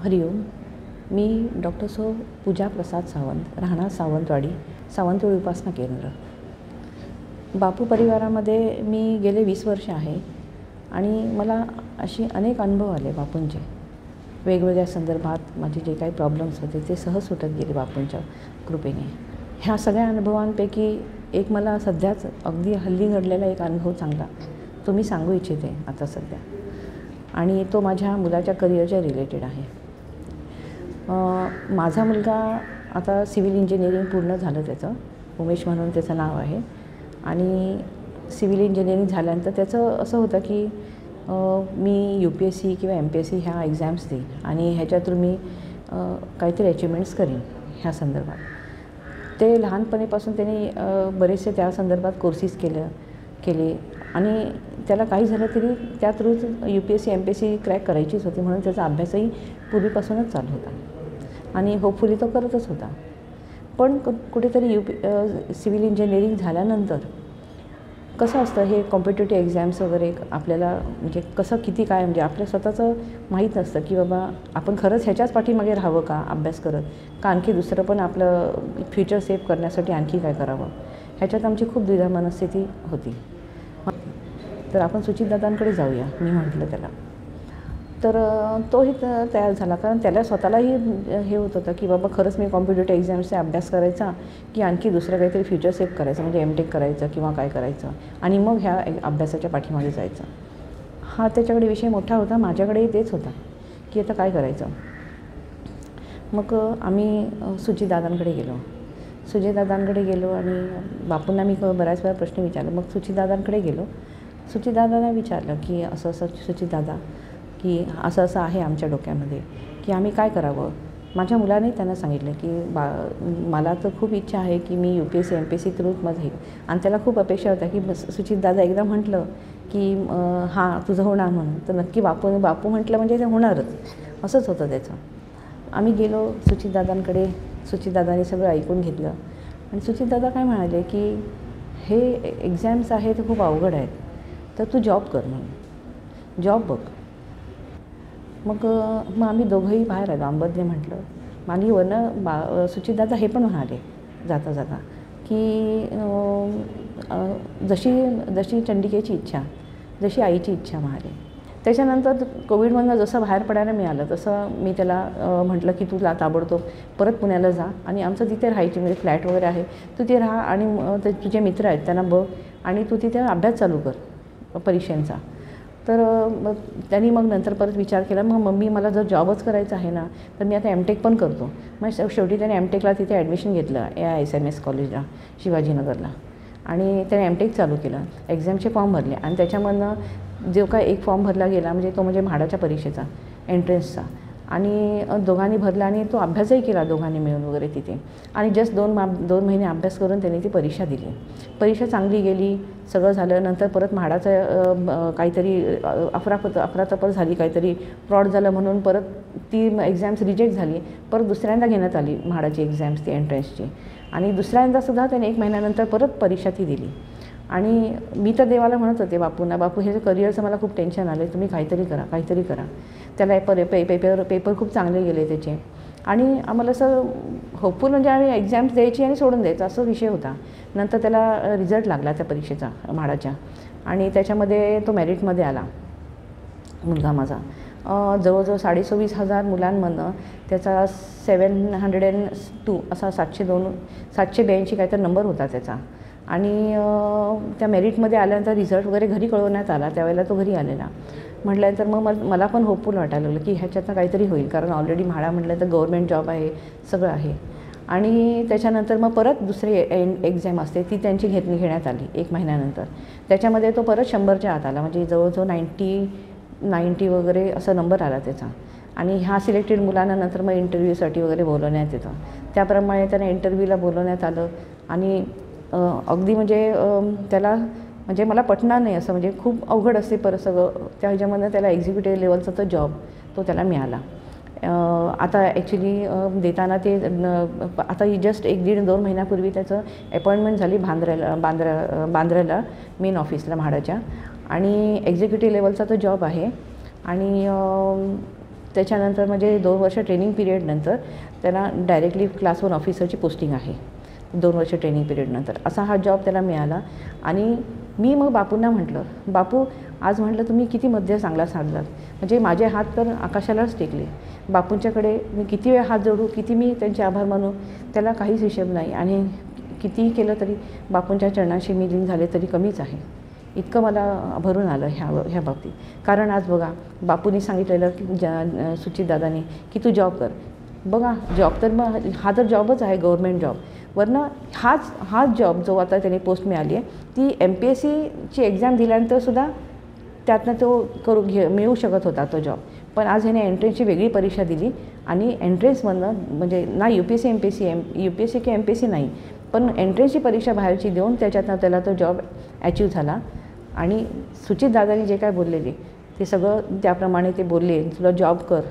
हरिओम. मी doctor सौ पूजा प्रसाद सावंत, राहणार सावंतवाडी, सावंतवाडी उपासना केंद्र. बापू परिवारामध्ये मी गेले 20 वर्ष आहे आणि मला अशी अनेक अनुभव आले बापूंचे. वेगवेगळ्या संदर्भात माझे जे काही प्रॉब्लेम्स होते ते सहज सुटत गेले बापूंच्या कृपेने. ह्या सगळ्या अनुभवांपैकी एक मला सध्याच अगदी हल्ली घडलेला एक अनुभव चांगला तो मी सांगू इच्छिते आता सध्या, आणि तो माझ्या मुलाच्या करिअरच्या रिलेटेड आहे. माझा मुलगा आता सिव्हिल इंजिनिअरिंग पूर्ण झालं त्याचं, उमेश म्हणून त्याचं नाव आहे. आणि सिव्हिल इंजिनिअरिंग झाल्यानंतर त्याचं असं होतं की मी UPSC किंवा MPSC ह्या एक्झाम्स देईन आणि ह्याच्यातून मी काहीतरी अचिव्हमेंट्स करीन ह्या संदर्भात. ते लहानपणीपासून त्याने बरेचसे त्या संदर्भात कोर्सेस केले आणि त्याला काही झालं तरी त्या थ्रू UPSC MPSC क्रॅक करायचीच होती, म्हणून त्याचा अभ्यासही पूर्वीपासूनच चालू होता आणि होपफुली तो करतच होता. पण कुठेतरी सिव्हिल इंजिनिअरिंग झाल्यानंतर कसं असतं, हे कॉम्पिटेटिव्ह एक्झाम्स वगैरे आपल्याला म्हणजे कसं किती काय म्हणजे आपल्या स्वतःचं माहीत नसतं की बाबा आपण खरंच ह्याच्याच पाठीमागे राहावं का अभ्यास करत, का आणखी दुसरं पण आपलं फ्युचर सेव्ह करण्यासाठी आणखी काय करावं. ह्याच्यात आमची खूप द्विधा मनस्थिती होती. तर आपण सुचितदादांकडे जाऊया मी म्हटलं त्याला. तर तोही तयार झाला, कारण त्याला स्वतःलाही हे होत होतं की बाबा खरंच मी कॉम्पिटेटिव्ह एक्झाम्सचा अभ्यास करायचा की आणखी दुसरं काहीतरी फ्युचर सेव्ह करायचं, म्हणजे MTech करायचं किंवा काय करायचं आणि मग ह्या अभ्यासाच्या पाठीमागे जायचं. हा त्याच्याकडे विषय मोठा होता, माझ्याकडेही तेच होता की आता काय करायचं. मग आम्ही सुचितदादांकडे गेलो आणि बापूंना मी बऱ्याच वेळा प्रश्न विचारला. मग सुचितदादांकडे गेलो. सुचितदादांना विचारलं की असं सुचितदादा की असं आहे आमच्या डोक्यामध्ये की आम्ही काय करावं. माझ्या मुलाने त्यांना सांगितलं की मला तर खूप इच्छा आहे की मी UPSC MPSC थ्रूमध्ये आणि त्याला खूप अपेक्षा होत्या की सुचितदादा एकदा म्हटलं की हां तुझं होणार म्हणून, तर नक्की बापू म्हटलं म्हणजे ते होणारच, असंच होतं त्याचं. आम्ही गेलो सुचितदादांकडे. सुचितदादांनी सगळं ऐकून घेतलं आणि सुचितदादा काय म्हणाले की हे एक्झाम्स आहे ते खूप अवघड आहेत, तर तू जॉब कर म्हणून, जॉब बघ. मग आम्ही दोघंही बाहेर आलो. अंबरने म्हटलं आणि वरनं सुचितदादा हे पण म्हणाले जाता जाता की जशी चंडिकेची इच्छा जशी आईची इच्छा म्हणाले. त्याच्यानंतर कोविडमधनं जसं बाहेर पडायला मिळालं तसं मी त्याला म्हटलं की तू ताबडतोब परत पुण्याला जा आणि आमचं तिथे राहायची म्हणजे फ्लॅट वगैरे आहे, तू तिथे राहा आणि तुझे मित्र आहेत त्यांना बघ आणि तू तिथे अभ्यास चालू कर परीक्षांचा. तर मग त्यांनी मग नंतर परत विचार केला, मग मम्मी मला जर जॉबच करायचा आहे ना तर मी आता MTech पण करतो. मग शेवटी त्याने MTechला तिथे ॲडमिशन घेतलं AISMS कॉलेजला शिवाजीनगरला आणि त्याने MTech चालू केलं. एक्झामचे फॉर्म भरले आणि त्याच्यामधनं जो काय एक फॉर्म भरला गेला म्हणजे तो म्हणजे म्हाडाच्या परीक्षेचा एंट्रन्सचा, आणि दोघांनी भरला आणि तो अभ्यासही केला दोघांनी मिळून वगैरे तिथे. आणि जस्ट 2 महिने अभ्यास करून त्यांनी ती परीक्षा दिली. परीक्षा चांगली गेली, सगळं झालं. नंतर परत म्हाडाचं काहीतरी अफरातफर झाली, काहीतरी फ्रॉड झालं म्हणून परत ती एक्झाम्स रिजेक्ट झाली. परत दुसऱ्यांदा घेण्यात आली म्हाडाची एक्झाम्स ती एंट्रन्सची, आणि दुसऱ्यांदासुद्धा त्याने 1 महिन्यानंतर परत परीक्षा ती दिली. आणि मी तर देवाला म्हणत होते बापूंना, बापू हे करिअरचं मला खूप टेन्शन आलं आहे, तुम्ही काहीतरी करा. त्याला पेपर खूप चांगले गेले त्याचे आणि आम्हाला असं होपफुल म्हणजे आम्ही एक्झाम्स द्यायची आणि सोडून द्यायचं असं विषय होता. नंतर त्याला रिझल्ट लागला त्या परीक्षेचा म्हाडाच्या आणि त्याच्यामध्ये तो मेरिटमध्ये आला मुलगा माझा. जवळजवळ 24,500 मुलांमधनं त्याचा 702 असा 782 काहीतरी नंबर होता त्याचा. आणि त्या मेरिटमध्ये आल्यानंतर रिझल्ट वगैरे घरी कळवण्यात आला, त्यावेळेला तो घरी आलेला. म्हटल्यानंतर मग मला पण होपफुल वाटायला लागलं की ह्याच्यातनं काहीतरी होईल, कारण ऑलरेडी म्हाडा म्हटलं तर गव्हर्मेंट जॉब आहे, सगळं आहे. आणि त्याच्यानंतर मग परत दुसरी एक्झाम असते ती त्यांची घेण्यात आली 1 महिन्यानंतर. त्याच्यामध्ये तो परत 100च्या आत आला, म्हणजे जवळजवळ 90 वगैरे असा नंबर आला त्याचा. आणि ह्या सिलेक्टेड मुलांना नंतर मग इंटरव्ह्यूसाठी वगैरे बोलवण्यात येतं. त्याप्रमाणे त्यांना इंटरव्ह्यूला बोलवण्यात आलं आणि अगदी म्हणजे त्याला म्हणजे मला पटणार नाही असं, म्हणजे खूप अवघड असते परत सगळं. त्या ह्याच्यामधनं त्याला एक्झिक्युटिव्ह लेवलचा तो जॉब तो त्याला मिळाला. आता ॲक्च्युली देताना ते आता जस्ट 1-1.5-2 महिन्यापूर्वी त्याचं अपॉइंटमेंट झाली बांद्र्याला मेन ऑफिसला म्हाडाच्या, आणि एक्झिक्युटिव्ह लेवलचा तो जॉब आहे. आणि त्याच्यानंतर म्हणजे 2 वर्ष ट्रेनिंग पिरियडनंतर त्याला डायरेक्टली क्लास 1 ऑफिसरची पोस्टिंग आहे. 2 वर्ष ट्रेनिंग पिरियडनंतर असा हा जॉब त्याला मिळाला. आणि मी मग बापूंना म्हटलं, बापू आज म्हटलं तुम्ही किती मध्य चांगला साधलात, म्हणजे माझे हात तर आकाशालाच टेकले. बापूंच्याकडे मी किती वेळ हात जोडू, किती मी त्यांचे आभार मानू, त्याला काहीच हिशेब नाही. आणि कितीही केलं तरी बापूंच्या चरणाशी मी लीन झाले तरी कमीच आहे. इतकं मला भरून आलं ह्या बाबतीत. कारण आज बघा बापूंनी सांगितलेलं की सुचितदादांनी की तू जॉब कर. बघा जॉब तर मग हा तर जॉबच आहे, गव्हर्मेंट जॉब. वरनं हाच जॉब जो आता त्याने पोस्ट मिळाली आहे ती MPSCची एक्झाम दिल्यानंतरसुद्धा त्यातनं तो मिळू शकत होता तो जॉब. पण आज ह्याने एंट्रन्सची वेगळी परीक्षा दिली आणि एंट्रन्समधनं म्हणजे ना UPSC UPSC की MPSC नाही, पण एंट्रन्सची परीक्षा बाहेरची देऊन त्याच्यातनं त्याला तो जॉब अचीव झाला. आणि सुचितदादांनी जे काय बोललेले ते सगळं त्याप्रमाणे ते बोलले, तुला जॉब कर,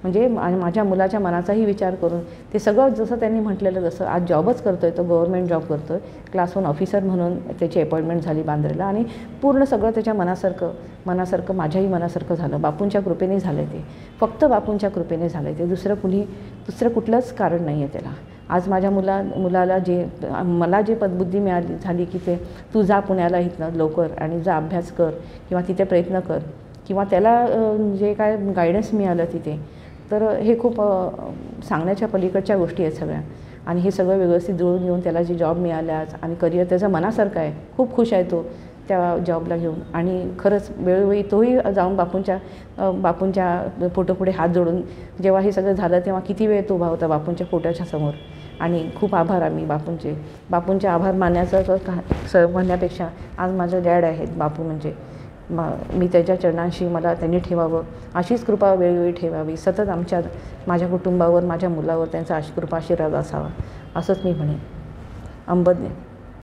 म्हणजे माझ्या मुलाच्या मनाचाही विचार करून ते सगळं जसं त्यांनी म्हटलेलं जसं आज जॉबच करतो आहे, तो गव्हर्मेंट जॉब करतो आहे. क्लास 1 ऑफिसर म्हणून त्याची अपॉइंटमेंट झाली बांद्रेला. आणि पूर्ण सगळं त्याच्या मनासारखं माझ्याही मनासारखं झालं. बापूंच्या कृपेने झालं ते, फक्त बापूंच्या कृपेने झालं ते. दुसरं कुठलंच कारण नाही आहे त्याला. आज माझ्या मुलाला मला जे पदबुद्धी मिळाली झाली की ते तू जा पुण्याला इथनं लवकर आणि जा अभ्यास कर किंवा तिथे प्रयत्न कर, किंवा त्याला जे काय गायडन्स मिळालं तिथे, तर हे खूप सांगण्याच्या पलीकडच्या गोष्टी आहेत सगळ्या. आणि हे सगळं व्यवस्थित जुळून येऊन त्याला जे जॉब मिळाले आज आणि करिअर त्याचं मनासारखं आहे. खूप खुश आहे तो त्या जॉबला घेऊन. आणि खरंच वेळोवेळी तोही जाऊन बापूंच्या फोटोपुढे हात जोडून जेव्हा हे सगळं झालं तेव्हा किती वेळ तो उभा होता बापूंच्या फोटोच्या समोर. आणि खूप आभार आम्ही बापूंचे आभार मानण्याचं म्हणण्यापेक्षा आज माझं डॅड आहेत बापू. म्हणजे मी त्याच्या चरणांशी मला त्यांनी ठेवावं, अशीच कृपा वेळोवेळी ठेवावी सतत माझ्या कुटुंबावर, माझ्या मुलावर त्यांचा कृपा आशीर्वाद असावा, असंच मी म्हणेन. अंबज्ञ.